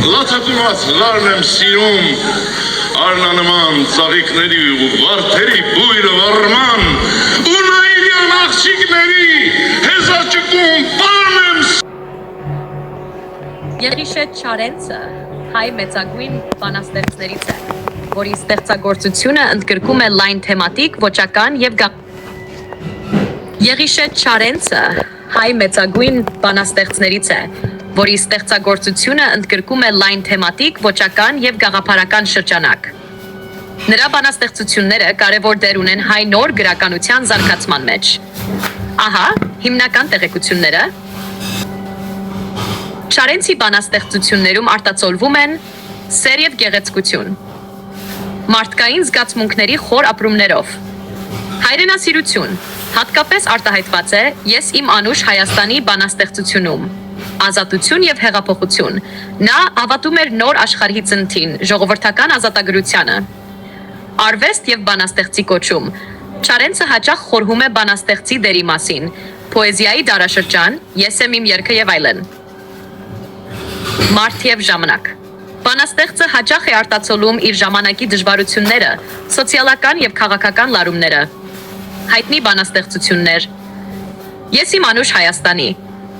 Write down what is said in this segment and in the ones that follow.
լացածուված լարն եմ սիրում, արնանման ծաղիքների ու վարդերի բույրը վարման, ու նայիրյան աղջիկների հեզաճկում պարն եմ Եղիշե Չարենցը հայ մեծագույն բանաստեղծներից է, որի ստեղծագործությունը ընդգրկում է լայն թեմատիկ, ոճական և Եղիշե Չարենցը հայ մեծագույն բանաստեղծներից է, որի ստեղծագործությունը ընդգրկում է լայն թեմատիկ, ոճական և գաղափարական շրջանակ։ Նրա բանաստեղծությունները կարևոր դեր ունեն հայ նոր գրականության զարգացման մեջ։ Ահա, հիմնական տեղեկությունները։ Չարենցի բանաստեղծություններում արտացոլվում են սեր և գեղեցկություն, մարդկային զգացմունքների խոր ապրումներով, հայրենասիրություն, հատկապես արտահայտված է «Ես իմ անուշ Հայաստանի» բանաստեղծությունում, ազատություն և հեղափոխություն, նա հավատում էր նոր աշխարհի ծննդին, ժողովրդական ազատագրությանը, արվեստ և բանաստեղծի կոչում, Չարենցը հաճախ խորհում է բանաստեղծի դերի մասին, պոեզիայի դարաշրջան, «Ես եմ իմ երգը» և այլն։ Մարդ և ժամանակ Բանաստեղծը հաճախ է արտացոլում իր ժամանակի դժվարությունները, սոցիալական և քաղաքական լարումները։ Հայտնի բանաստեղծություններ «Ես իմ անուշ Հայաստանի»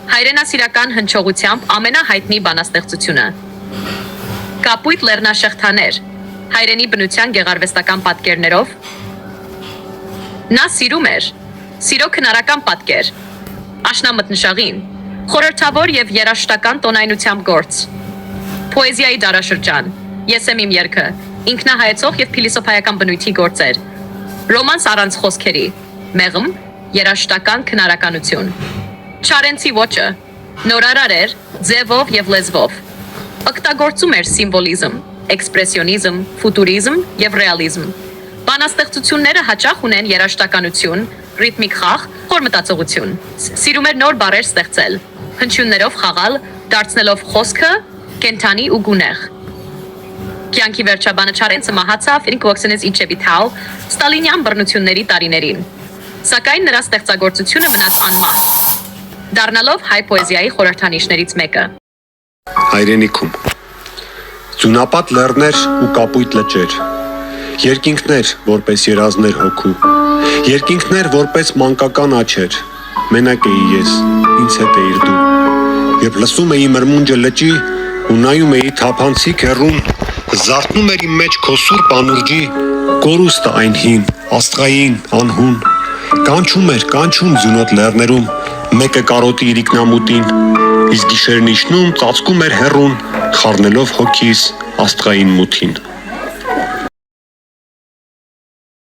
հայրենասիրական հնչողությամբ ամենահայտնի բանաստեղծությունը։ Կապույտ լեռնաշղթաներ հայրենի բնության գեղարվեստական պատկերներով։ Նա սիրում էր սիրո քնարական պատկեր, աշնամտնշաղին, խորհրդավոր և երաժշտական տոնայնությամբ գործ։ Պոեզիայի դարաշրջան, «Ես եմ իմ երգը», ինքնահայեցող և փիլիսոփայական բնույթի գործեր, ռոմանս առանց խոսքերի, մեղմ, երաժշտական քնարականություն։ Չարենցի ոճը նորարար էր ձևով և լեզվով, օգտագործում էր սիմվոլիզմ, էքսպրեսիոնիզմ, ֆուտուրիզմ և ռեալիզմ։ Բանաստեղծությունները հաճախ ունեն երաժշտականություն, ռիթմիկ խաղ, խոր մտածողություն։ Սիրում էր նոր բառեր ստեղծել, հնչյուններով խաղալ, դարձնելով խոսքը կենդանի ու գունեղ։ Կյանքի վերջաբանը Չարենցը մահացավ 1982 թ. ստալինյան բռնությունների տարիներին, սակայն նրա ստեղծագործությունը մնաց անմահ, դառնալով հայ պոեզիայի խորհրդանիշներից մեկը։ Հայրենիքում ձյունապատ լեռներ ու կապույտ լճեր, երկինքներ որպես երազներ հոգու, երկինքներ որպես մանկական աչեր, մենակ էի ես, ինձ հետ էիր դու, երբ լսում էի մրմունջը լճի ու նայում էի թափանցիկ հեռուն, զարթնում էր իմ մեջ քո սուրբ անուրջի կորուստը այն հին, աստղային, անհուն, կանչում ձյունոտ լեռներում, մեկը կարոտի իր ինքնամուտին, իսկ գիշերն իջնում ծածկում էր հեռուն, խառնելով հոգիս աստղային մութին։